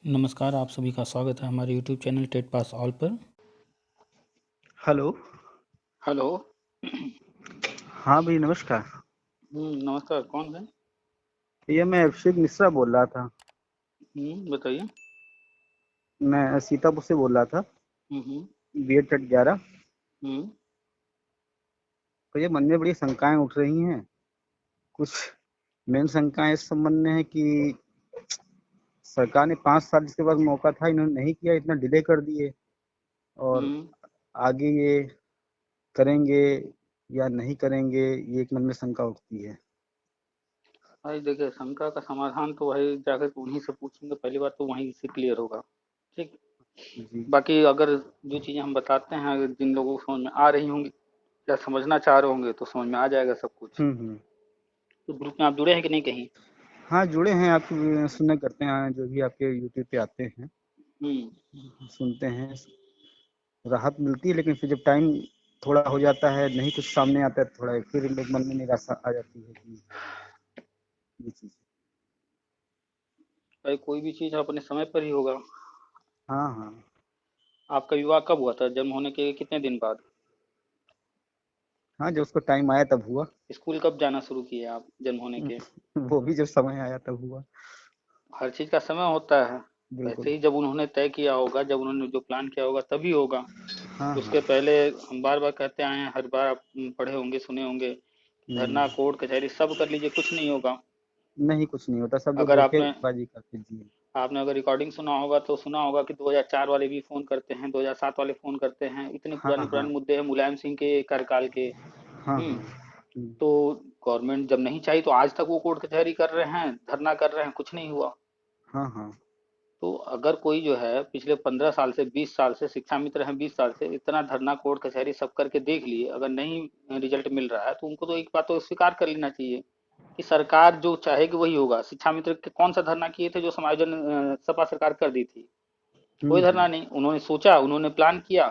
नमस्कार, आप सभी का स्वागत है हमारे YouTube channel TET pass all पर। हेलो। हेलो। हाँ भाई, नमस्कार। नमस्कार, कौन है? ये मैं अभिषेक मिश्रा बोल रहा था। बताइए। मैं सीतापुर से बोल रहा था। हम्म। B Ed TET 11। हम्म। तो ये मन में बड़ी शंकाएं उठ रही हैं। कुछ मेन शंकाएं इस संबंध में है कि सरकार ने 5 साल जिसके पास मौका था, इन्होंने नहीं किया, इतना डिले कर दिए। और हम्म। आगे ये करेंगे या नहीं करेंगे, ये एक मन में शंका उठती है। भाई देखिए, शंका का समाधान तो वही जाकर के उन्हीं से पूछेंगे, पहली बात तो वहीं से क्लियर होगा। ठीक। जी। बाकी अगर जो चीज़ें हम बताते हैं, अगर जिन लोगों को समझ में आ रही होंगी या समझना चाह रहे होंगे तो समझ में आ जाएगा सब कुछ। हम्म। तो ग्रुप में आप जुड़े हैं कि नहीं कहीं? हाँ, जुड़े हैं। आप सुनने करते हैं जो भी आपके यूट्यूब पे आते हैं, हम्म। सुनते हैं। राहत मिलती है, लेकिन फिर जब टाइम थोड़ा हो जाता है, नहीं कुछ सामने आता है, थोड़ा फिर लोग मन में निराशा आ जाती है कि ये चीज़। भाई कोई भी चीज़ अपने समय पर ही होगा। हाँ, हाँ। आपका विवाह कब हुआ था? जन्म होने के कितने दिन बाद? हाँ, जब उसको टाइम आया तब हुआ। स्कूल कब जाना शुरू किए आप जन्म होने के? वो भी जब समय आया तब हुआ। हर चीज का समय होता है। वैसे बिल्कुल। ही जब उन्होंने तय किया होगा, जब उन्होंने जो प्लान किया होगा तभी होगा। हाँ, उसके हाँ। पहले हम बार बार कहते आए हैं, हर बार आप पढ़े होंगे, सुने होंगे, हम्म। धरना, कोर्ट कचहरी सब कर लीजिए, कुछ नहीं होगा। नहीं, कुछ नहीं होता, सब लोग अगर आपने धोखेबाजी करते जी। आपने अगर रिकॉर्डिंग सुना होगा तो सुना होगा कि 2004 वाले भी फोन करते हैं, 2007 वाले फोन करते हैं, इतने हाँ, पुराने हाँ। पुराने मुद्दे हैं मुलायम सिंह के कार्यकाल के। हाँ, हम्म। हाँ। तो गवर्नमेंट जब नहीं चाहिए तो आज तक वो कोर्ट कचहरी कर रहे हैं, धरना कर रहे हैं, कुछ नहीं हुआ। हाँ, हाँ। तो अगर कोई जो है पिछले 15 साल से, 20 साल से शिक्षा मित्र हैं, 20 साल से इतना धरना, कोर्ट कचहरी सब करके देख लिए, अगर नहीं रिजल्ट मिल रहा है तो उनको तो एक बात तो स्वीकार कर लेना चाहिए कि सरकार जो चाहेगी वही होगा। शिक्षा मित्र के कौन सा धरना किए थे जो समायोजन सपा सरकार कर दी थी? कोई धरना नहीं। उन्होंने सोचा, उन्होंने प्लान किया,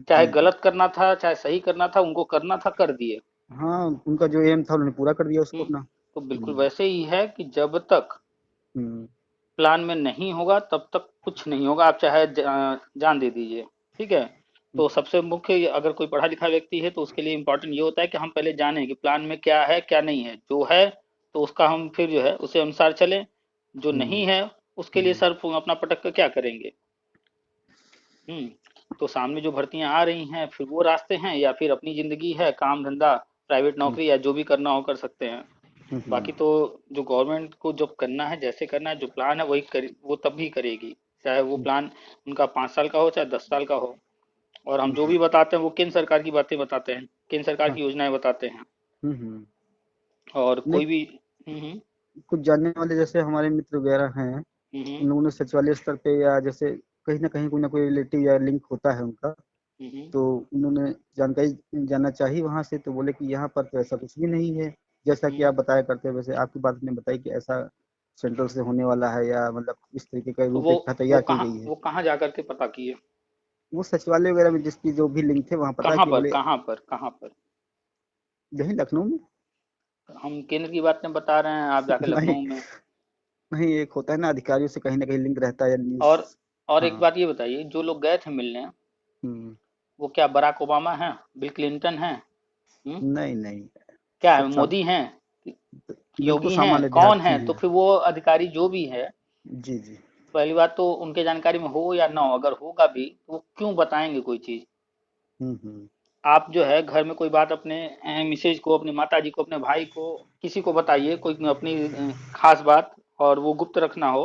चाहे जी, जी। गलत करना था चाहे सही करना था, उनको करना था, कर दिए। हाँ, उनका जो एम था उन्होंने पूरा कर दिया उसको हम्म। अपना। तो बिल्कुल हम्म। वैसे ही है कि जब तक हम्म। प्लान में नहीं होगा तब तक कुछ नहीं होगा, आप चाहे जान दे दीजिए। ठीक है। तो सबसे मुख्य, अगर कोई पढ़ा लिखा व्यक्ति है तो उसके लिए इम्पोर्टेंट ये होता है कि हम पहले जानें कि प्लान में क्या है क्या नहीं है। जो है तो उसका हम फिर जो है उसे अनुसार चलें, जो हम्म। नहीं है उसके लिए हम्म। सर अपना पटक कर क्या करेंगे। हम्म। तो सामने जो भर्तियां आ रही हैं फिर वो रास्ते हैं, या फिर अपनी जिंदगी है, काम धंधा, प्राइवेट हम्म। नौकरी, या जो भी करना हो कर सकते हैं। हम्म। बाकी तो जो गवर्नमेंट को जब करना है, जैसे करना है, जो प्लान है वही वो तब भी करेगी, चाहे वो प्लान उनका 5 साल का हो चाहे 10 साल का हो। और हम जो हम्म। भी बताते हैं वो केंद्र सरकार की बातें बताते हैं, केंद्र सरकार हाँ। की योजनाएं बताते हैं। हम्म। और नहीं, कोई भी। हम्म। कुछ जानने वाले जैसे हमारे मित्र वगैरह हैं, हम्म। उन लोगों ने सचिवालय स्तर पे या जैसे कहीं ना कोई रिलेटिव या लिंक होता है उनका, हम्म। तो उन्होंने जानकारी जानना चाहिए वहां से, तो बोले कि यहाँ पर तो ऐसा कुछ भी नहीं है। जैसा कि हम्म। आप बताया करते हैं, वैसे आपकी बात ने बताई कि ऐसा सेंट्रल से होने वाला है, या मतलब इस तरीके का तो वो रूपरेखा वो तैयार की कहाँ गई है। वो कहाँ जा करके पता किए? वो सचिवालय वगैरह में जिसकी जो भी लिंक थे वहां पता कहाँ कि पर बोले कहाँ पर कहाँ पर? यही लखनऊ में। हम केंद्र की बातें बता रहे हैं, आप जाके नहीं, लखनऊ में। नहीं, एक होता है ना, अधिकारियों से कहीं ना कहीं लिंक रहता है या न्यूज। और और एक हाँ। बात ये बताइए, जो लोग गए थे मिलने, हम्म। वो क्या बराक ओबामा हैं, बिल क्लिंटन हैं? नहीं, नहीं। क्या है, सब मोदी हैं, बिल्कुल योगी हैं, सामान्य कौन विद्यार्थी है? तो हैं। फिर वो अधिकारी जो भी है, जी, जी। पहली बात तो उनके जानकारी में हो या ना हो, अगर होगा भी तो वो क्यों बताएंगे कोई चीज? हम्म। आप जो है घर में कोई बात अपने मिसेज को, अपनी माता जी को, अपने भाई को, किसी को बताइए कोई अपनी खास बात, और वो गुप्त रखना हो,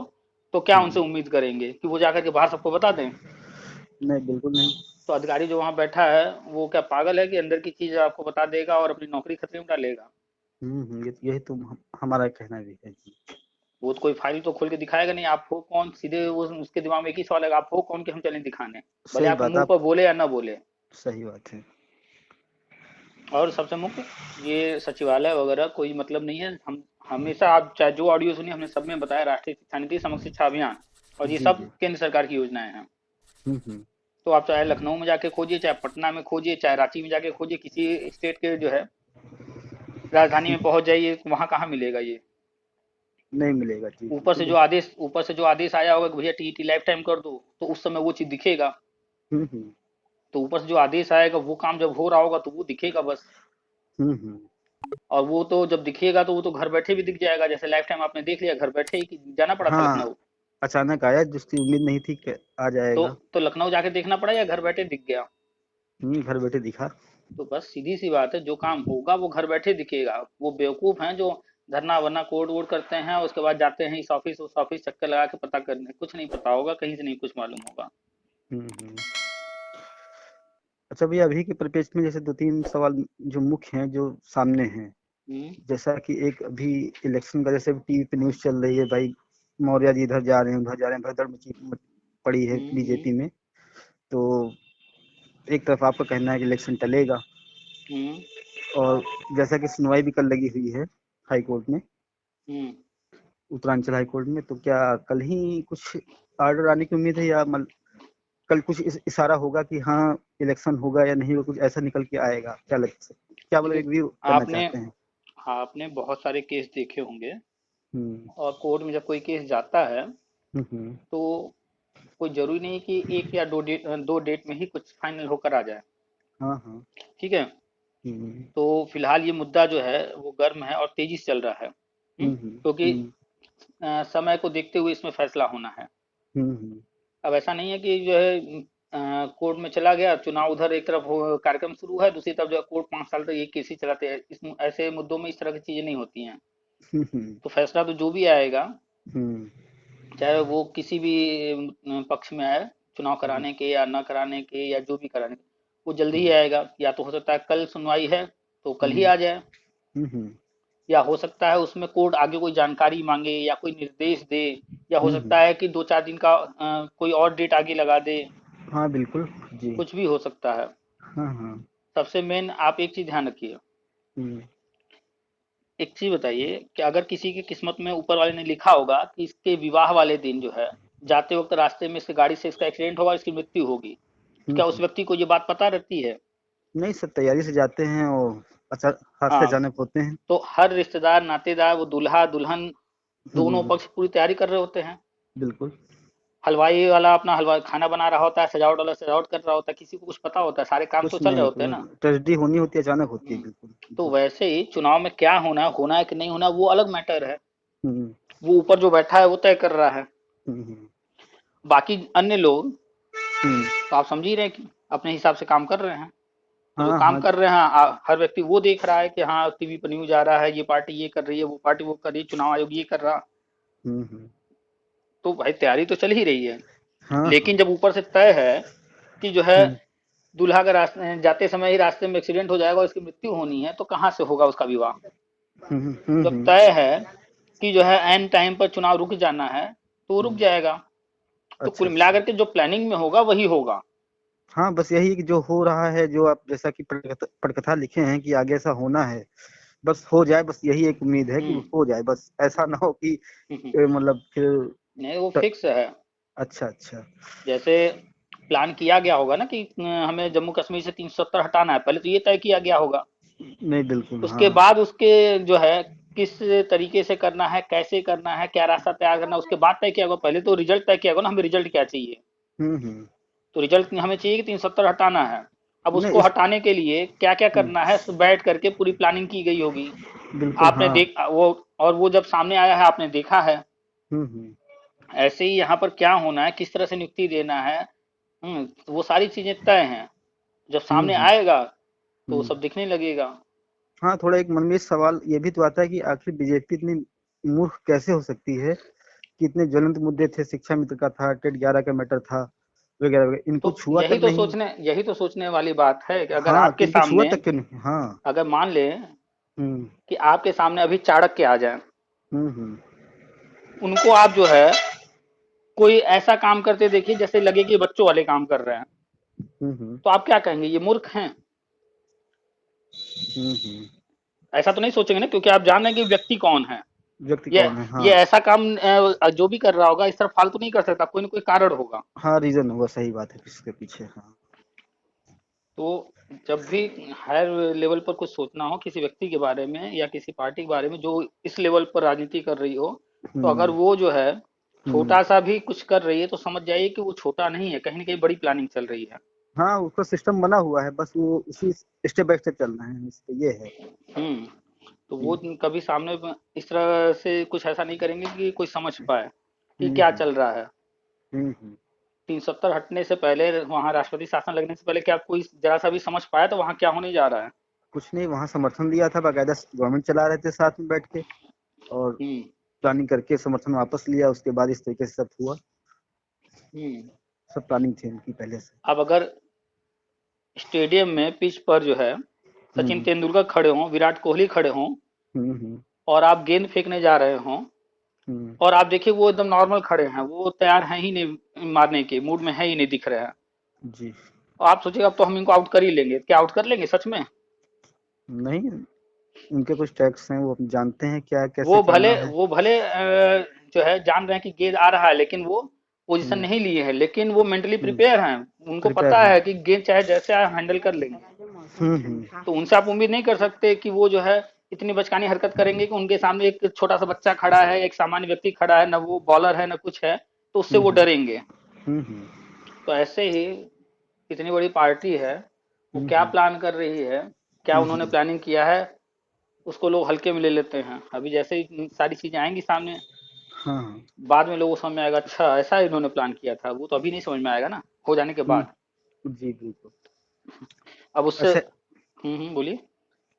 तो क्या उनसे हम्म। उम्मीद करेंगे कि वो जाकर के बाहर सबको बता दें? नहीं, बिल्कुल नहीं। तो अधिकारी जो वहां बैठा है वो क्या पागल है कि अंदर की चीज आपको बता देगा और अपनी नौकरी खतरे में डालेगा? यही तो हमारा कहना भी है जी। वो तो कोई फाइल तो खोल के दिखाएगा नहीं। आप हो कौन? सीधे वो उसके दिमाग में एक ही सवाल है, आप हो कौन कि हम चलें दिखाने? भले सही आप बात मुंह आप। पर बोले या ना बोले। सही बात है। और सबसे मुख्य, ये सचिवालय वगैरह कोई मतलब नहीं है। हम हमेशा, आप चाहे जो ऑडियो सुनिए, हमने सब में बताया, राष्ट्रीय शिक्षा नीति, समग्र शिक्षा अभियान, और ये जी, सब जी। केंद्र सरकार की योजनाएं हैं। हम्म। तो आप चाहे लखनऊ में जाके खोजिए, चाहे पटना में खोजिए, चाहे रांची में जाके खोजिए, किसी स्टेट के जो है राजधानी में पहुंच जाइए, वहां कहाँ मिलेगा ये? नहीं मिलेगा जी, ऊपर से बिल्कुल। जो आदेश ऊपर से जो आदेश आया होगा कि भैया टीईटी लाइफ टाइम कर दो, तो उस समय वो चीज दिखेगा। हम्म। तो ऊपर से जो आदेश आएगा वो काम जब हो रहा होगा तो वो दिखेगा बस। हम्म। और वो तो जब दिखेगा तो वो तो घर बैठे भी दिख जाएगा, जैसे लाइफ टाइम आपने देख लिया घर बैठे ही, कि जाना पड़ा था हाँ, लखनऊ। अचानक आया, जिसकी उम्मीद नहीं थी कि आ तो जाएगा। तो लखनऊ जाके देखना पड़ा या घर बैठे दिख गया? घर बैठे दिखा। तो बस सीधी सी बात है, जो काम होगा वो घर बैठे दिखेगा। वो बेवकूफ हैं जो धरना वरना कोड वोड करते हैं, उसके बाद जाते हैं इस ऑफिस उस ऑफिस चक्कर लगा के पता करने, कुछ नहीं पता होगा, कहीं से नहीं कुछ मालूम होगा। हम्म। अच्छा भैया, अभी के परिप्रेक्ष्य में जैसे दो तीन सवाल जो मुख्य हैं, जो सामने हैं, हम्म। जैसा कि एक अभी इलेक्शन का, जैसे टीवी पे न्यूज चल रही है भाई, मौर्य जी इधर जा रहे हैं, उधर जा रहे हैं, भगदड़ पड़ी है हम्म। बीजेपी में। तो एक तरफ आपका कहना है कि इलेक्शन टलेगा, हम्म। और जैसा कि सुनवाई भी कल लगी हुई है हाई कोर्ट में, हम्म। उत्तरांचल हाई कोर्ट में, तो क्या कल ही कुछ आर्डर आने की उम्मीद है, या कल कुछ इशारा होगा कि हाँ इलेक्शन होगा या नहीं होगा, कुछ ऐसा निकल के आएगा, क्या लगता है, क्या मतलब देखिए, एक व्यू करना आपने चाहते हैं? आपने बहुत सारे केस देखे होंगे, हम्म। और कोर्ट में जब कोई केस जाता है हम्म। तो कोई जरूरी नहीं कि एक या दो डेट में ही कुछ फाइनल होकर आ जाए। हाँ हाँ। ठीक है। हम्म। तो फिलहाल ये मुद्दा जो है वो गर्म है और तेजी से चल रहा है। क्योंकि हम्म। समय को देखते हुए इसमें फैसला होना है। हम्म। अब ऐसा नहीं है कि जो है कोर्ट में चला गया चुनाव, उधर एक तरफ कार्यक्रम शुरू है, दूसरी तरफ जो है कोर्ट 5 साल तक एक केस ही चलाते हैं। ऐसे मुद्दों में इस तरह की चीजें नहीं होती हैं। हम्म। तो फैसला तो जो भी आएगा, हम्म। चाहे वो किसी भी पक्ष में आए, चुनाव कराने के या न कराने के या जो भी कराने के, वो जल्दी ही आएगा। या तो हो सकता है कल सुनवाई है तो कल ही हम्म। आ जाए, हम्म। या हो सकता है उसमें कोर्ट आगे कोई जानकारी मांगे या कोई निर्देश दे, या हो हम्म। सकता है कि 2-4 दिन का कोई और डेट आगे लगा दे। हाँ बिल्कुल जी। कुछ भी हो सकता है। हाँ हाँ। सबसे मेन आप एक चीज ध्यान रखिए। हम्म। एक चीज बताइए कि अगर किसी की किस्मत में ऊपर वाले ने लिखा होगा कि इसके विवाह वाले दिन जो है, जाते वक्त रास्ते में इसके गाड़ी से इसका एक्सीडेंट होगा, इसकी मृत्यु होगी, तो क्या उस हम्म। व्यक्ति को ये बात पता रहती है? नहीं, सब तैयारी से जाते हैं, और अच्छा, हादसे हाँ। अचानक होते हैं। तो हर रिश्तेदार नातेदार, वो दूल्हा दुल्हन, दोनों हम्म। पक्ष पूरी तैयारी कर रहे होते हैं। बिल्कुल। हलवाई वाला अपना हलवा खाना बना रहा होता है, सजावट वाला सजावट कर रहा होता है, किसी को कुछ पता होता है? सारे काम तो कुछ चल रहे नहीं, होते हैं ना। ट्रेजेडी होनी होती है, अचानक होती है, हम्म। बिल्कुल तो जी। वैसे ही चुनाव में क्या होना है कि नहीं होना, वो अलग मैटर है। हम्म। वो ऊपर जो बैठा है वो तय कर रहा है। हम्म। बाकी अन्य लोग हम्म। तो आप समझ ही रहे हैं कि अपने हिसाब से काम कर रहे हैं। तो जो हाँ काम हाँ। कर रहे हैं, हर व्यक्ति वो देख रहा है कि हाँ टीवी पर न्यूज आ रहा है, ये पार्टी ये कर रही है, वो पार्टी वो कर रही है, चुनाव आयोग ये कर रहा। हम्म। तो भाई तैयारी तो चल ही रही है। हाँ हाँ। लेकिन जब ऊपर से तय है कि जो है हम्म। दूल्हा का रास्ते जाते समय ही रास्ते में एक्सीडेंट हो जाएगा और इसकी मृत्यु होनी है, तो कहाँ से होगा उसका विवाह? जब हम्म। तय है कि जो है एन टाइम पर चुनाव रुक जाना है, तो वो रुक हम्म। जाएगा। तो अच्छा कुल अच्छा। मिलाकर के जो प्लानिंग में होगा वही होगा। हाँ, बस यही है कि जो हो रहा है, जो आप जैसा कि पटकथा लिखे हैं कि आगे ऐसा होना है, बस हो जाए, बस यही एक उम्मीद है कि हम्म। हो जाए, बस ऐसा ना हो कि मतलब फिर नहीं, वो त, फिक्स है। अच्छा अच्छा। जैसे प्लान किया गया होगा ना कि हमें जम्मू कश्मीर से 370 हटाना है, पहले तो ये तय किया गया होगा। नहीं बिल्कुल, उसके हाँ। बाद उसके जो है किस तरीके से करना है, कैसे करना है, क्या रास्ता तैयार करना है, उसके बाद तय किया होगा। पहले तो रिजल्ट तय किया होगा ना, हमें रिजल्ट क्या चाहिए। हम्म। तो रिजल्ट हमें चाहिए कि 370 हटाना है। अब नहीं उसको इस हटाने के लिए क्या क्या हम्म, करना है, सब बैठ करके पूरी प्लानिंग की गई होगी। बिल्कुल आपने हाँ। देख वो, और वो जब सामने आया है आपने देखा है। हम्म। ऐसे ही यहाँ पर क्या होना है, किस तरह से नियुक्ति देना है, तो वो सारी चीजें तय हैं। जब सामने हम्म। आएगा तो वो हम्म। सब दिखने लगेगा। हाँ, थोड़ा एक मन में सवाल ये भी तो आता है कि आखिर बीजेपी इतनी मूर्ख कैसे हो सकती है, कि इतने ज्वलंत मुद्दे थे, शिक्षा मित्र का था, टेट 11 का मैटर था, वगैरह वगैरह, इनको तो छुआ तक नहीं। यही तो सोचने वाली बात है कि अगर हाँ, कि आपके इनको छुआ सामने, तक क्यों नहीं, हाँ। अगर मान ले हम्म। कि आपके सामने अभी चाणक्य आ जाए, हम्म। उनको आप जो है कोई ऐसा काम करते देखिए जैसे लगे कि बच्चों वाले काम कर रहे हैं, हम्म। तो आप क्या कहेंगे, ये मूर्ख हैं? हम्म। ऐसा तो नहीं सोचेंगे ना, क्योंकि आप जान रहे हैं कि व्यक्ति कौन है। व्यक्ति ये कौन है, ये हाँ। ऐसा काम जो भी कर रहा होगा इस तरह फालतू नहीं कर सकता, कोई ना कोई कारण होगा। हाँ, रीजन होगा, सही बात है, इसके पीछे, हाँ। तो जब भी हायर लेवल पर कुछ सोचना हो किसी व्यक्ति के बारे में या किसी पार्टी के बारे में जो इस लेवल पर राजनीति कर रही हो, तो अगर हम्म। वो जो है हम्म। छोटा सा भी कुछ कर रही है तो समझ जाइए कि वो छोटा नहीं है, कहीं ना कहीं बड़ी प्लानिंग चल रही है। हाँ, उसका सिस्टम बना हुआ है, बस वो उसी स्टेप बाय स्टेप चलना है, इस पे ये है। हम्म। तो वो हम्म। कभी सामने इस तरह से कुछ ऐसा नहीं करेंगे कि कोई समझ पाए कि हम्म। क्या हम्म। चल रहा है। हम्म। 370 हटने से पहले, वहां राष्ट्रपति शासन लगने से पहले क्या कोई जरा सा भी समझ पाया तो वहां क्या होने जा रहा है। कुछ नहीं, वहाँ समर्थन दिया था, बाकायदा गवर्नमेंट चला रहे थे साथ में बैठ के, और हम्म। प्लानिंग करके समर्थन वापस लिया, उसके बाद इस तरीके से सब हुआ। हम्म। सब प्लानिंग थी उनकी पहले से। अब अगर स्टेडियम में पिच पर जो है सचिन हम्म। तेंदुलकर खड़े हों, विराट कोहली खड़े हों, हम्म। हम्म। और आप गेंद फेंकने जा रहे हों, हम्म। और आप देखिए वो एकदम नॉर्मल खड़े हैं, वो तैयार हैं ही नहीं, मारने के मूड में है ही नहीं, दिख रहे हैं। जी। और आप सोचिए अब तो हम इनको आउट कर ही लेंगे, क्या आउट कर लेंगे सच में। नहीं, उनके कुछ टैक्स हैं, वो जानते हैं क्या कैसे वो भले करना है। वो भले जो है जान रहे हैं कि गेंद आ रहा है, लेकिन वो पोजीशन हम्म। नहीं लिए हैं, लेकिन वो मेंटली हम्म। प्रिपेयर हैं। उनको प्रिपेयर पता हैं। है कि गेंद चाहे जैसे आए हैंडल कर लेंगे। हम्म। तो उनसे आप उम्मीद नहीं कर सकते कि वो जो है इतनी बचकानी हरकत करेंगे कि उनके सामने एक छोटा सा बच्चा खड़ा है, एक सामान्य व्यक्ति खड़ा है, ना वो बॉलर है ना कुछ है, तो उससे हम्म। वो हम्म। डरेंगे। हम्म। हम्म। तो ऐसे ही इतनी बड़ी पार्टी है, वो क्या हम्म। प्लान कर रही है, क्या उन्होंने हम्म। प्लानिंग किया है, उसको लोग हल्के में ले लेते हैं। अभी जैसे ही सारी चीजें आएंगी सामने, हाँ, हाँ। बाद में लोगों को समझ में आएगा, अच्छा ऐसा इन्होंने प्लान किया था। वो तो अभी नहीं समझ में आएगा ना, हो जाने के बाद। जी बिल्कुल। अब उससे। अच्छा, बोलिए।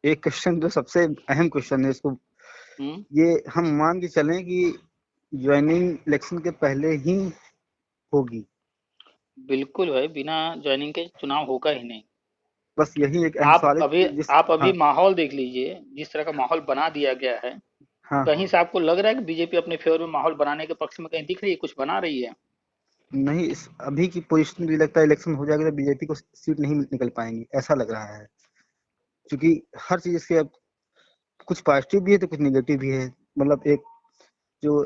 एक क्वेश्चन जो सबसे अहम क्वेश्चन है इसको, हम्म। ये हम मान के चलें कि ज्वाइनिंग इलेक्शन के पहले ही होगी, बिल्कुल भाई, बिना ज्वाइनिंग के चुनाव होगा ही नहीं। बस यही एक अहम आप सवाल है अभी कि जिस। आप अभी हाँ, माहौल देख लीजिए, जिस तरह का माहौल बना दिया गया है। हाँ, कहीं हाँ। से आपको लग रहा है कि बीजेपी अपने फेवर में माहौल बनाने के पक्ष में कहीं दिख रही है, कुछ बना रही है। नहीं, इस अभी की पोजीशन मुझे लगता है इलेक्शन हो जाएगा तो बीजेपी को सीट नहीं निकल पाएंगी, ऐसा लग रहा है। क्योंकि हर चीज के अब कुछ पॉजिटिव भी है तो कुछ निगेटिव भी है। मतलब एक जो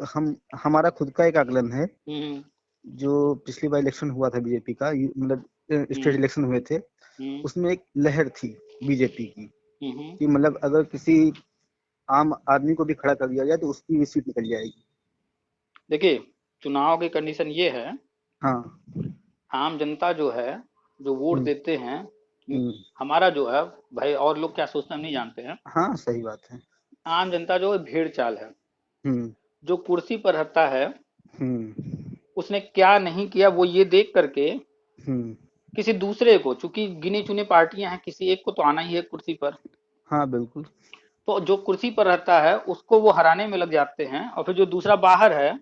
हमारा खुद का एक आकलन है, हम्म। जो पिछली बार इलेक्शन हुआ था बीजेपी का, मतलब स्टेट हम्म। इलेक्शन हुए थे, हम्म। उसमें एक लहर थी बीजेपी की, हम्म। कि मतलब अगर किसी आम आदमी को भी खड़ा कर दिया जाए तो उसकी भी सीट निकल जाएगी। देखिए, चुनाव की कंडीशन ये है, हाँ। आम जनता जो है, जो वोट हम्म। देते हैं, हम्म। हमारा जो है, भाई और लोग क्या सोचते हैं हम नहीं जानते हैं। हाँ, सही बात है। आम जनता जो है भेड़ चाल है। हम्म। जो कुर्सी पर रहता है, हम्म। उसने क्या नहीं किया वो ये देख करके हम्म। किसी दूसरे को, चूंकि गिनी चुनी पार्टियां हैं, किसी एक को तो आना ही है कुर्सी पर। हाँ, बिल्कुल। तो जो कुर्सी पर रहता है उसको वो हराने में लग जाते हैं, और फिर जो दूसरा बाहर है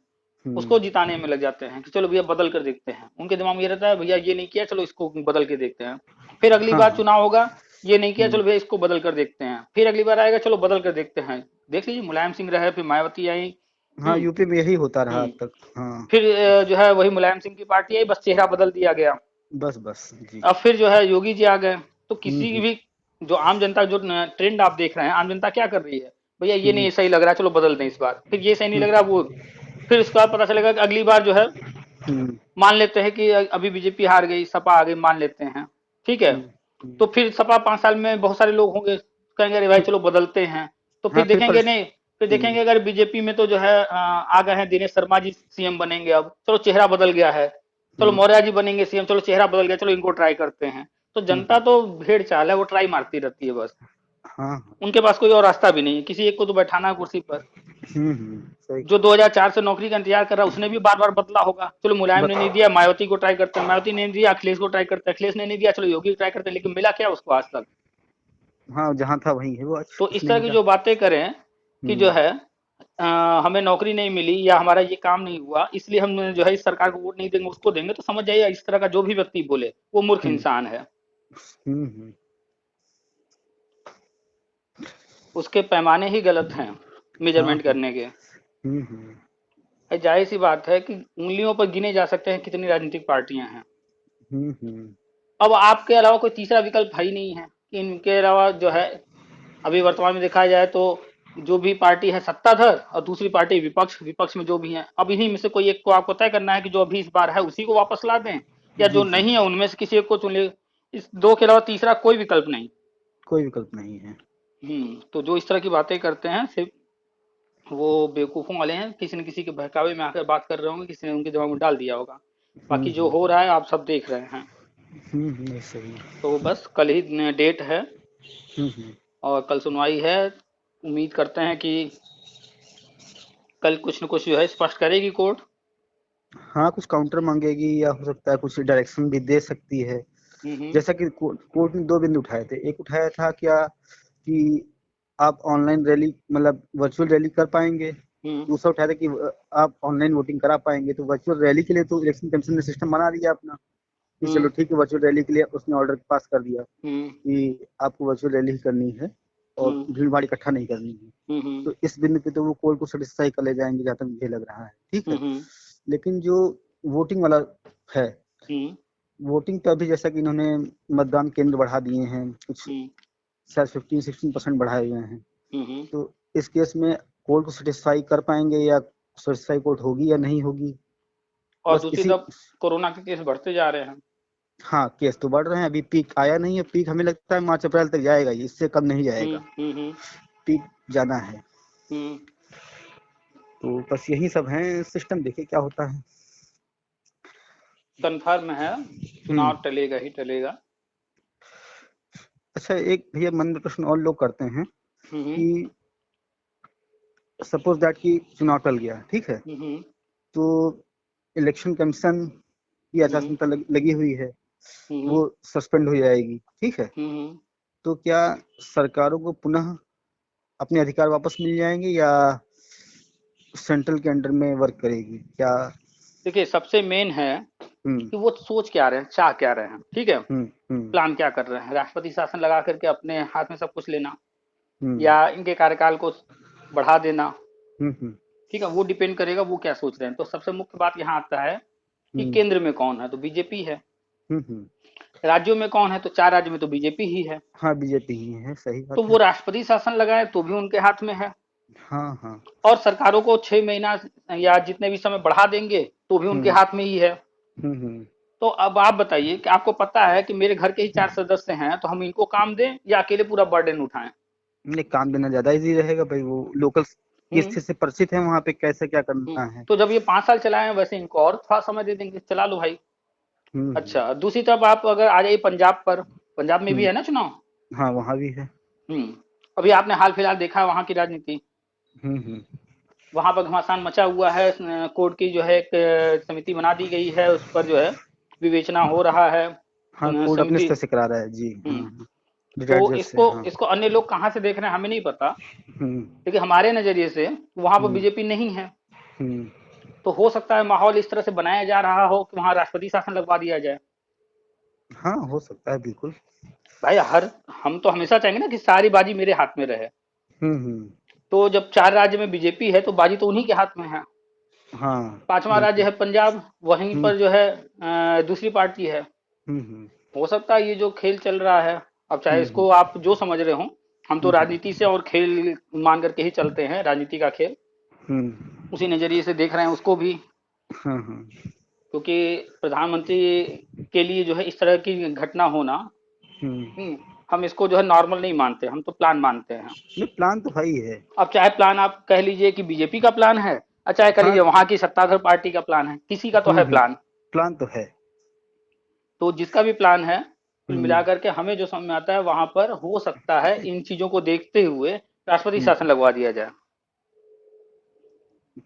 हम्म। उसको जिताने में लग जाते हैं कि चलो भैया बदल कर देखते हैं। उनके दिमाग में ये रहता है, भैया ये नहीं किया, चलो इसको बदल के देखते हैं। फिर अगली हाँ, बार हाँ। चुनाव होगा, ये नहीं किया, हम्म। चलो भैया इसको बदल कर देखते हैं। फिर अगली बार आएगा, चलो बदल कर देखते हैं। देख लीजिए, मुलायम सिंह रहे, फिर मायावती आई। हाँ, हम्म। यूपी में यही होता रहा हम्म। अब तक। हाँ। फिर जो है वही मुलायम सिंह की पार्टी आई, बस चेहरा बदल दिया गया। बस बस जी। अब फिर जो है योगी जी आ गए। तो हम्म। किसी की हम्म। भी, जो आम जनता, जो ट्रेंड आप देख रहे हैं, आम जनता क्या कर रही है, भैया ये हम्म। नहीं सही लग रहा है, चलो बदल दें इस बार। फिर ये सही नहीं हम्म। लग रहा, वो। फिर उसके बाद पता चलेगा कि अगली बार जो है, हम्म। मान लेते हैं कि अभी बीजेपी हार गई, सपा आ गई, मान लेते हैं, ठीक है। हम्म। तो हम्म। फिर सपा 5 साल में बहुत सारे लोग होंगे, कहेंगे अरे भाई चलो बदलते हैं। तो हाँ, फिर देखेंगे नहीं, फिर हम्म। देखेंगे अगर बीजेपी में तो जो है आ गए हैं दिनेश शर्मा जी सीएम बनेंगे, अब चलो चेहरा बदल गया है। चलो हम्म। मौर्य जी बनेंगे सीएम, चलो चेहरा बदल गया, चलो इनको ट्राई करते हैं। तो जनता हम्म। तो भेड़ चाल है, वो ट्राई मारती रहती है बस। हाँ, हाँ। उनके पास कोई और रास्ता भी नहीं है, किसी एक को तो बैठाना है कुर्सी पर। सही जो कहा। 2004 से नौकरी का इंतजार कर रहा है उसने भी बार बार बदला होगा, चलो मुलायम ने बस। नहीं दिया, मायावती को ट्राई करते हैं, मायावती ने नहीं दिया, अखिलेश को ट्राई करते हैं, अखिलेश ने नहीं दिया, चलो योगी को ट्राई करते हैं, लेकिन मिला क्या उसको आज तक। हाँ, जहाँ था वहीं है वो, आज तो कुछ इस नहीं तरह की मिला। जो बातें करें कि जो हम्म। है हमें नौकरी नहीं मिली या हमारा ये काम नहीं हुआ इसलिए हम जो है इस सरकार को वोट नहीं देंगे, उसको देंगे, तो समझ जाइए इस तरह का जो भी व्यक्ति बोले वो मूर्ख हम्म। इंसान है। हम्म। हम्म। उसके पैमाने ही गलत हैं हाँ, मेजरमेंट हाँ। करने के। हम्म। हम्म। जाहिर सी बात है कि उंगलियों पर गिने जा सकते हैं कितनी राजनीतिक पार्टियां हैं। हम्म। हम्म। अब आपके अलावा कोई तीसरा विकल्प है ही नहीं है कि इनके अलावा जो है, अभी वर्तमान में देखा जाए तो जो भी पार्टी है सत्ताधर और दूसरी पार्टी विपक्ष, विपक्ष में जो भी है, अब इन्हीं में से कोई एक को आपको तय करना है कि जो अभी इस बार है उसी को वापस ला दें, या जी जो जी। नहीं है उनमें से किसी एक को चुन ले। इस दो के अलावा तीसरा कोई विकल्प नहीं। कोई विकल्प नहीं है। तो जो इस तरह की बातें करते हैं सिर्फ वो बेवकूफ़ों वाले हैं, किसी न किसी के बहकावे में आकर बात कर रहे होंगे, किसी ने उनके दिमाग में डाल दिया होगा। बाकी जो हम्म। हो रहा है आप सब देख रहे हैं। ये सही है। तो बस कल ही डेट है हम्म। और कल सुनवाई है। उम्मीद करते हैं कि कल कुछ न कुछ जो है स्पष्ट करेगी कोर्ट। हाँ, कुछ काउंटर मांगेगी या हो सकता है कुछ डायरेक्शन भी दे सकती है। हम्म। जैसा कि कोर्ट ने दो बिंदु उठाए थे। एक उठाया था क्या कि आप ऑनलाइन रैली मतलब वर्चुअल रैली कर पाएंगे। हम्म। दूसरा उठाया था कि आप ऑनलाइन वोटिंग करा पाएंगे। तो वर्चुअल रैली के लिए तो इलेक्शन कमीशन ने सिस्टम बना दिया अपना कि चलो हम्म। ठीक है, वर्चुअल रैली के लिए उसने ऑर्डर पास कर दिया हम्म। कि आपको वर्चुअल रैली ही करनी है और हम्म। भीड़ भाड़ इकट्ठा नहीं करनी है। हम्म। तो इस बिंदु पे तो वो कोर्ट को सेटिस्फाई कर ले जाएंगे, जहाँ तक मुझे लग रहा है। ठीक है। हम्म। लेकिन जो वोटिंग वाला है, हम्म। वोटिंग पे अभी जैसा कि इन्होंने मतदान केंद्र बढ़ा दिए हैं कुछ, हम्म। शायद 15-16% बढ़ाए हुए हैं। हम्म। तो इस केस में कोर्ट को सेटिस्फाई कर पाएंगे या सेटिस्फाई कोर्ट होगी या नहीं होगी, और बस दूसरी इसी। तरफ कोरोना के केस बढ़ते जा रहे हैं। हाँ, केस तो बढ़ रहे हैं, अभी पीक आया नहीं है। पीक हमें लगता है मार्च अप्रैल तक जाएगा, ये इससे कम नहीं जाएगा। हम्म। पीक जाना है। हम्म। तो बस यही सब है, सिस्टम देखिए क्या होता है। कन्फर्म है, हम्म। चुनाव टलेगा ही टलेगा। अच्छा, एक भैया मन में प्रश्न और लोग करते हैं हम्म। कि सपोज दैट कि चुनाव टल गया, ठीक है, हम्म। तो इलेक्शन कमीशन की आचार हम्म। संहिता लगी हुई है, हम्म। वो सस्पेंड हो जाएगी, ठीक है। हम्म। तो क्या सरकारों को पुनः अपने अधिकार वापस मिल जाएंगे या सेंट्रल के अंडर में वर्क करेगी क्या? देखिए, सबसे मेन है हम्म। कि वो सोच क्या रहे हैं, चाह क्या रहे हैं, ठीक है। हम्म। प्लान क्या कर रहे हैं, राष्ट्रपति शासन लगा करके अपने हाथ में सब कुछ लेना, हम्म। या इनके कार्यकाल को बढ़ा देना। हम्म। ठीक है, वो डिपेंड करेगा वो क्या सोच रहे हैं। तो सबसे मुख्य बात यहाँ आता है कि हम्म। केंद्र में कौन है, तो बीजेपी है। हम्म। राज्यों में कौन है, तो 4 राज्य में तो बीजेपी ही है। हाँ, बीजेपी ही है, सही तो बात वो है। राष्ट्रपति शासन लगाए तो भी उनके हाथ में है, हाँ हाँ। और सरकारों को 6 महीना या जितने भी समय बढ़ा देंगे तो भी उनके हम्म। हाथ में ही है। हम्म। तो अब आप बताइए कि आपको पता है कि मेरे घर के ही 4 सदस्य हैं, तो हम इनको काम दें या अकेले पूरा बर्डन उठाएं। नहीं, काम देना ज्यादा इजी रहेगा भाई, वो लोकल की हम्म। स्थिति से परिचित है वहाँ पे कैसे क्या करना है। तो जब ये 5 साल चलाए हैं, वैसे इनको और थोड़ा समय दे देंगे, चला लो भाई। हम्म। अच्छा, दूसरी तरफ आप अगर आ जाइए पंजाब पर, पंजाब में भी हम्म। है ना चुनाव। हाँ, वहाँ भी है। हम्म। अभी आपने हाल फिलहाल देखा है वहाँ की राजनीति। हम्म। वहाँ पर घमासान मचा हुआ है। कोर्ट की जो है एक समिति बना दी गई है, उस पर जो है विवेचना हो रहा है। हाँ, कोर्ट अपने समिति। स्तर से करा रहा है जी। हाँ हम्म। हाँ। तो रिटायर्ड जज से, इसको हाँ। इसको अन्य लोग कहाँ से देख रहे हैं हमें नहीं पता, हम्म। लेकिन हमारे नजरिए से वहाँ पर हम्म। बीजेपी नहीं है। हम्म। तो हो सकता है माहौल इस तरह से बनाया जा रहा हो कि वहाँ राष्ट्रपति शासन लगवा दिया जाए। हाँ, हो सकता है बिल्कुल। भाई हर हम तो हमेशा चाहेंगे ना कि सारी बाजी मेरे हाथ में रहे। हम्म। तो जब 4 राज्य में बीजेपी है तो बाजी तो उन्हीं के हाथ में है। हाँ, 5वां राज्य बिल्कुल। है पंजाब, वहीं हम्म। पर जो है दूसरी पार्टी है। हम्म। हो सकता है ये जो खेल चल रहा है, अब चाहे हम्म। इसको आप जो समझ रहे हो, हम तो हम्म। राजनीति से और खेल मान करके ही चलते हैं, राजनीति का खेल हम्म। उसी नजरिए से देख रहे हैं उसको भी। हाँ हाँ। क्योंकि प्रधानमंत्री के लिए जो है इस तरह की घटना होना, हम्म। हम्म, हम इसको जो है नॉर्मल नहीं मानते, हम तो प्लान मानते हैं। नहीं, प्लान तो भाई है। अब चाहे प्लान आप कह लीजिए कि बीजेपी का प्लान है, और चाहे कह हाँ। लीजिए वहां की सत्ताधार पार्टी का प्लान है, किसी का तो है हम्म। प्लान। प्लान तो है। तो जिसका भी प्लान है, कुल हम्म। मिलाकर के हमें जो समझ में आता है वहां पर हो सकता है इन चीजों को देखते हुए राष्ट्रपति हम्म। शासन लगवा दिया जाए।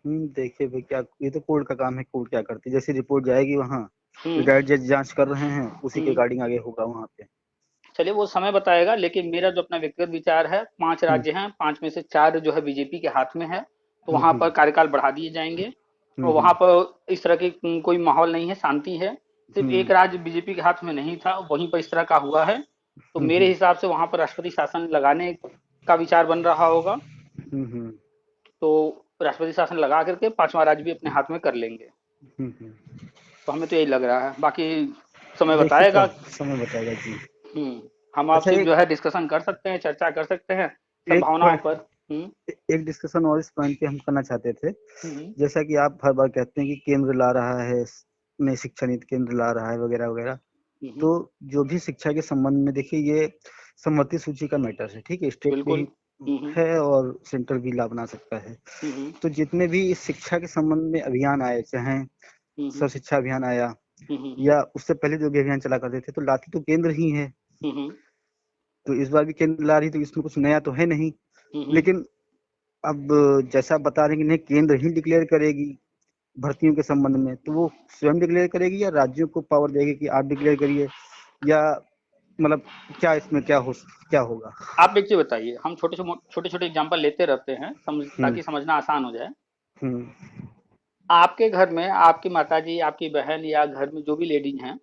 देखिए भाई, क्या ये तो कोर्ट का काम है, कोर्ट क्या करती है, जैसी रिपोर्ट जाएगी वहाँ हम्म। रिटायर्ड जज जांच कर रहे हैं, उसी के हम्म। रिगार्डिंग आगे होगा वहाँ पे। चलिए वो समय बताएगा, लेकिन मेरा जो अपना व्यक्तिगत विचार है, पांच हम्म। राज्य हैं, 5 में से 4 जो है बीजेपी के हाथ में है। तो हम्म। वहां पर हम्म। कार्यकाल बढ़ा दिए जाएंगे। हम्म। और वहां पर इस तरह की कोई माहौल नहीं है, शांति है। सिर्फ हम्म। एक राज्य बीजेपी के हाथ में नहीं था, वहीं पर इस तरह का हुआ है। तो मेरे हम्म। हिसाब से वहां पर राष्ट्रपति शासन लगाने का विचार बन रहा होगा। हम्म। तो राष्ट्रपति शासन लगा करके 5वां राज्य भी अपने हाथ में कर लेंगे। हम्म। तो हमें तो यही लग रहा है, बाकी समय देखिए बताएगा। क्या समय बताएगा जी। हम अच्छा, आपसे एक जो है डिस्कशन कर सकते हैं, चर्चा कर सकते हैं एक संभावनाओं पर। हम्म। एक डिस्कशन और इस पॉइंट पे हम करना चाहते थे। हम्म। जैसा कि आप हर बार कहते हैं कि केंद्र ला रहा है, नई शिक्षा नीति केंद्र ला रहा है वगैरह वगैरह। हम्म। तो जो भी शिक्षा के संबंध में देखिए, ये सम्मति सूची का मैटर है, ठीक है, स्टेट के ही बिल्कुल। है और सेंटर भी ला बना सकता है। तो जितने भी इस शिक्षा के संबंध में अभियान आए, चाहे सर्व शिक्षा अभियान आया या उससे पहले जो भी अभियान चला करते थे, तो लाती तो केंद्र ही है। तो इस बार भी केंद्र ला रही, तो इसमें कुछ नया तो है नहीं। लेकिन अब जैसा बता रहे हैं कि नहीं, केंद्र ही डिक्लेयर करेगी भर्तियों के संबंध में, तो वो स्वयं डिक्लेयर करेगी या राज्यों को पावर देगी कि आप डिक्लेयर करिए, या मतलब क्या इसमें क्या होगा? आप एक चीज बताइए, हम छोटे छोटे एग्जांपल लेते रहते हैं हम्म ताकि समझना आसान हो जाए। हम्म आपके घर में आपकी माताजी, आपकी बहन या घर में जो भी लेडीज हैं,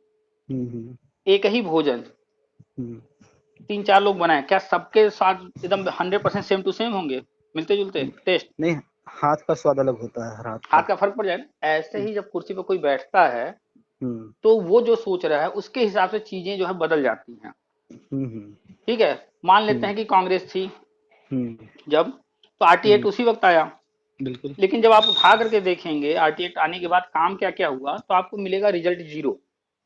हम्म एक ही भोजन हम्म 3-4 लोग बनाए, क्या सबके साथ एकदम 100% सेम टू सेम होंगे, मिलते जुलते टेस्ट? नहीं, हाथ का स्वाद अलग होता है हर हाथ हाथ का। का फर्क पड़ जाए ना। ऐसे ही जब कुर्सी पर कोई बैठता है हम्म तो वो जो सोच रहा है उसके हिसाब से चीजें जो है बदल जाती हैं। हम्म ठीक है, मान लेते हम्म हैं कि कांग्रेस थी हम्म जब, तो आरटी एक्ट हम्म उसी वक्त आया। बिल्कुल। लेकिन जब आप उठा करके देखेंगे आरटी एक्ट आने के बाद काम क्या क्या हुआ, तो आपको मिलेगा रिजल्ट जीरो।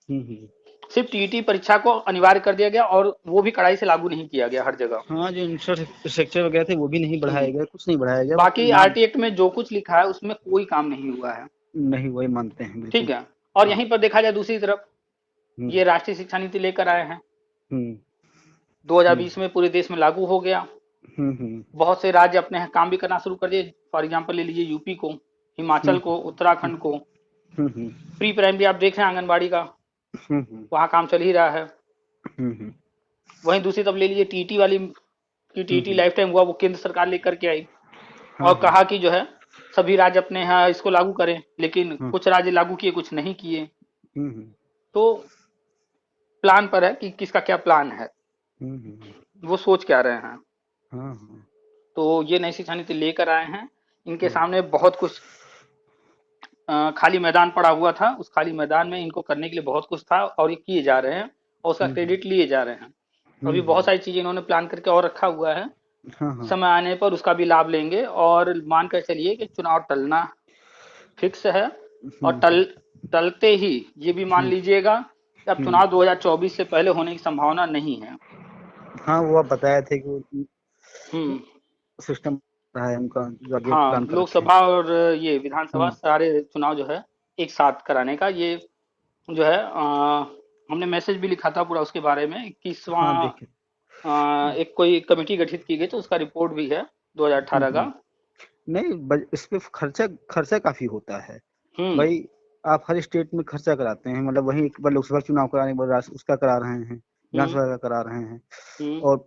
हम्म। सिर्फ टीईटी परीक्षा को अनिवार्य कर दिया गया और वो भी कड़ाई से लागू नहीं किया गया हर जगह। हाँ, जो इंफ्रास्ट्रक्चर वगैरह थे वो भी नहीं बढ़ाए हम्म, गए, कुछ नहीं बढ़ाया गया, बस बाकी नाम। आरटी एक्ट में जो कुछ लिखा है उसमें कोई काम नहीं हुआ है। नहीं, वही मानते हैं ठीक बिल्कुल। है, और हाँ। यहीं पर देखा जाए दूसरी तरफ, हम्म ये राष्ट्रीय शिक्षा नीति लेकर आए हैं, हम्म 2020 में पूरे देश में लागू हो गया। हम्म बहुत से राज्य अपने यहाँ काम भी करना शुरू कर दिए। फॉर एग्जाम्पल ले लीजिए यूपी को, हिमाचल हम्म को, उत्तराखंड को। हम्म प्री प्राइमरी आप देख रहे हैं आंगनबाड़ी का, हम्म वहाँ काम चल ही रहा है। हम्म वहीं दूसरी तरफ ले लीजिए टीटी वाली, की टीटी हम्म लाइफ टाइम हुआ, वो केंद्र सरकार लेकर के आई हाँ और हाँ कहा कि जो है सभी राज्य अपने यहाँ इसको लागू करें, लेकिन हाँ कुछ राज्य लागू किए, कुछ नहीं किए। हम्म तो प्लान पर है कि किसका क्या प्लान है, हम्म वो सोच क्या रहे हैं। हाँ हाँ तो ये नई शिक्षा नीति लेकर आए हैं, इनके हम्म सामने बहुत कुछ खाली मैदान पड़ा हुआ था, उस खाली मैदान में इनको करने के लिए बहुत कुछ था और ये किए जा रहे हैं और उसका हम्म क्रेडिट लिए जा रहे हैं। अभी बहुत हम्म सारी चीजें इन्होंने प्लान करके और रखा हुआ है, हाँ हाँ समय आने पर उसका भी लाभ लेंगे। और मानकर चलिए कि चुनाव टलना फिक्स है, और हम्म टलते ही ये भी मान हम्म लीजिएगा कि अब हम्म चुनाव 2024 से पहले होने की संभावना नहीं है। हाँ, वो आप बताए थे कि हम्म, सिस्टम रहा है उनका, जो आगे हाँ, प्लान कर रखे हैं। लोकसभा और ये विधानसभा हम्म सारे चुनाव जो है एक साथ कराने का ये जो है हमने मैसेज भी लिखा था पूरा उसके बारे में। हाँ 21वां देखे। एक कोई कमेटी गठित की गई, तो उसका रिपोर्ट भी है 2018 का। हम्म नहीं, इस पे खर्चा खर्चा काफी होता है हम्म भाई। आप हर स्टेट में खर्चा कराते हैं, मतलब वही एक बार लोकसभा चुनाव कराने के बाद उसका करा रहे हैं, हम्म विधानसभा का करा रहे हैं। हम्म और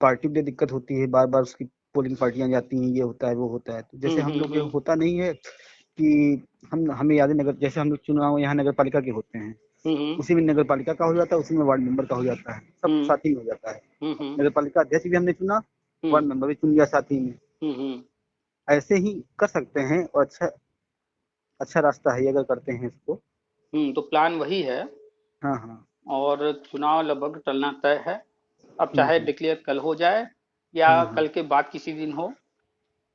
पार्टी में दिक्कत होती है, बार बार उसकी पोलिंग पार्टियां जाती हैं, ये होता है वो होता है। तो जैसे हम लोग के हम्म होता नहीं है कि हमें याद है, नगर जैसे हम लोग चुनाव यहाँ नगर पालिका के होते हैं, हम्म उसी में नगर पालिका का हो जाता है, उसी में वार्ड मेंबर का हो जाता है, सब हम्म साथ ही में हो जाता है। हम्म नगर पालिका अध्यक्ष भी हमने चुना, हम्म वार्ड मेंबर भी चुन लिया साथ ही में। हम्म ऐसे ही कर सकते हैं, और अच्छा अच्छा रास्ता है ये अगर करते हैं इसको। तो प्लान वही है। हाँ हाँ। और चुनाव लगभग टलना तय है। अब चाहे हम्म डिक्लेयर कल हो जाए या हम्म कल के बाद किसी दिन हो,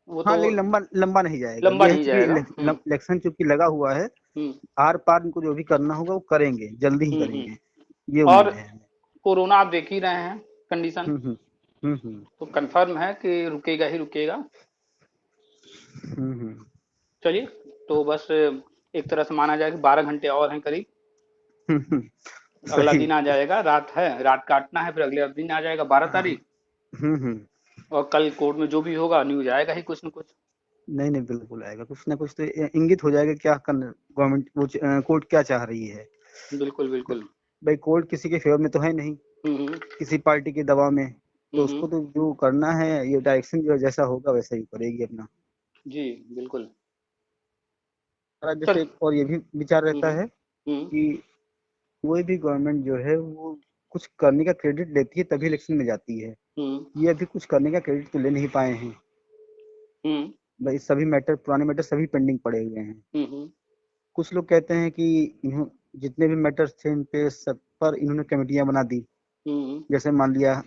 वो हाँ, तो लेकिन लंबा लंबा नहीं जाएगा, लंबा ये है नहीं चूंकि जाएगा। इलेक्शन चूंकि लगा हुआ है। हम्म आर पार इनको जो भी करना होगा वो करेंगे, जल्दी ही हम्म। करेंगे, ये और उम्मीद है हमें। कोरोना आप देख ही रहे हैं कंडीशन, हम्म हम्म हम्म तो कंफर्म है कि रुकेगा ही रुकेगा। हम्म चलिए, तो बस एक तरह से माना जाए कि 12 घंटे और हैं करीब। अगला सही। दिन आ जाएगा, रात है, रात काटना है, फिर अगले दिन आ जाएगा 12 तारीख। हम्म। और कल कोर्ट में जो भी होगा न्यूज आएगा ही कुछ न कुछ। नहीं नहीं, बिल्कुल आएगा, कुछ ना कुछ तो इंगित हो जाएगा क्या करना, गवर्नमेंट वो कोर्ट क्या चाह रही है। बिल्कुल बिल्कुल। भाई कोर्ट किसी के फेवर में तो है नहीं, हम्म किसी पार्टी के दबाव में। तो हम्म। उसको तो जो करना है, ये डायरेक्शन जो जैसा होगा वैसा ही करेगी अपना। जी बिल्कुल। हमारा चल। जैसे एक और ये भी विचार रहता हम्म है हम्म कि कोई भी गवर्नमेंट जो है वो कुछ करने का क्रेडिट लेती है तभी इलेक्शन में जाती है। हम्म ये अभी कुछ करने का क्रेडिट तो ले नहीं पाए हैं हम्म भाई, सभी मैटर, पुराने मैटर सभी पेंडिंग पड़े हुए हैं। हम्म कुछ लोग कहते हैं कि इन्हों जितने भी मैटर्स थे इन पे सब पर इन्होंने कमेटियां बना दी। हम्म जैसे मान लिया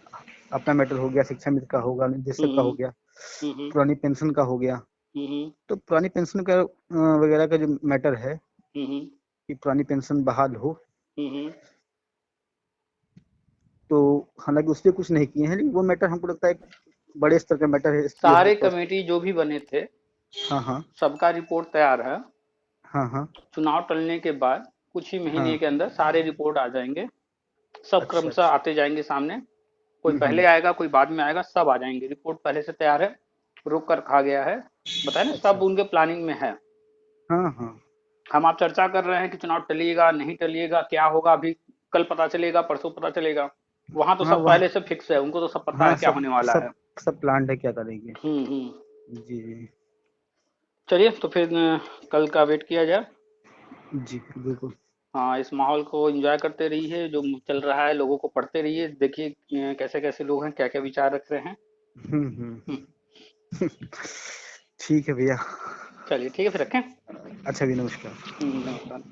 अपना मैटर हो गया, शिक्षा मित्र का होगा, निदेशक का हो हम्म गया, हम्म पुरानी पेंशन का हो गया। हम्म तो पुरानी पेंशन का वगैरह का जो मैटर है हम्म कि पुरानी पेंशन बहाल हो, हम्म तो हालांकि उस पर कुछ नहीं किए हैं, लेकिन वो मैटर हमको लगता है बड़े स्तर का मैटर है ये है सारे तो। कमेटी जो भी बने थे, हाँ हाँ। सबका रिपोर्ट तैयार है। हाँ हाँ। चुनाव टलने के बाद कुछ ही महीने हाँ। के अंदर सारे रिपोर्ट आ जाएंगे। सब अच्छा क्रमशः अच्छा। आते जाएंगे सामने। कोई पहले आएगा, कोई बाद में आएगा, सब आ जाएंगे। रिपोर्ट पहले से तैयार है, रोक कर रखा गया है। बताया ना, अच्छा सब अच्छा। उनके प्लानिंग में है। हाँ हाँ। हम आप चर्चा कर रहे हैं कि चुनाव टलिएगा नहीं टलिएगा, क्या होगा अभी, कल पता चलेगा, परसों पता चलेगा। वहां तो हाँ सब वहाँ। पहले से फिक्स है, उनको तो सब पता है हाँ क्या सब होने वाला सब है। सब प्लान्ड है क्या करेंगे। हम्म। जी जी। चलिए तो फिर कल का वेट किया जाए। जी बिल्कुल। हाँ, इस माहौल को एंजॉय करते रहिए, जो चल रहा है लोगों को पढ़ते रहिए, देखिए कैसे कैसे लोग हैं, क्या क्या विचार रख रहे हैं। हम्म। हम्म, ठीक है भैया। चलिए ठीक है, फिर रखें। अच्छा भी नमस्कार। नमस्कार।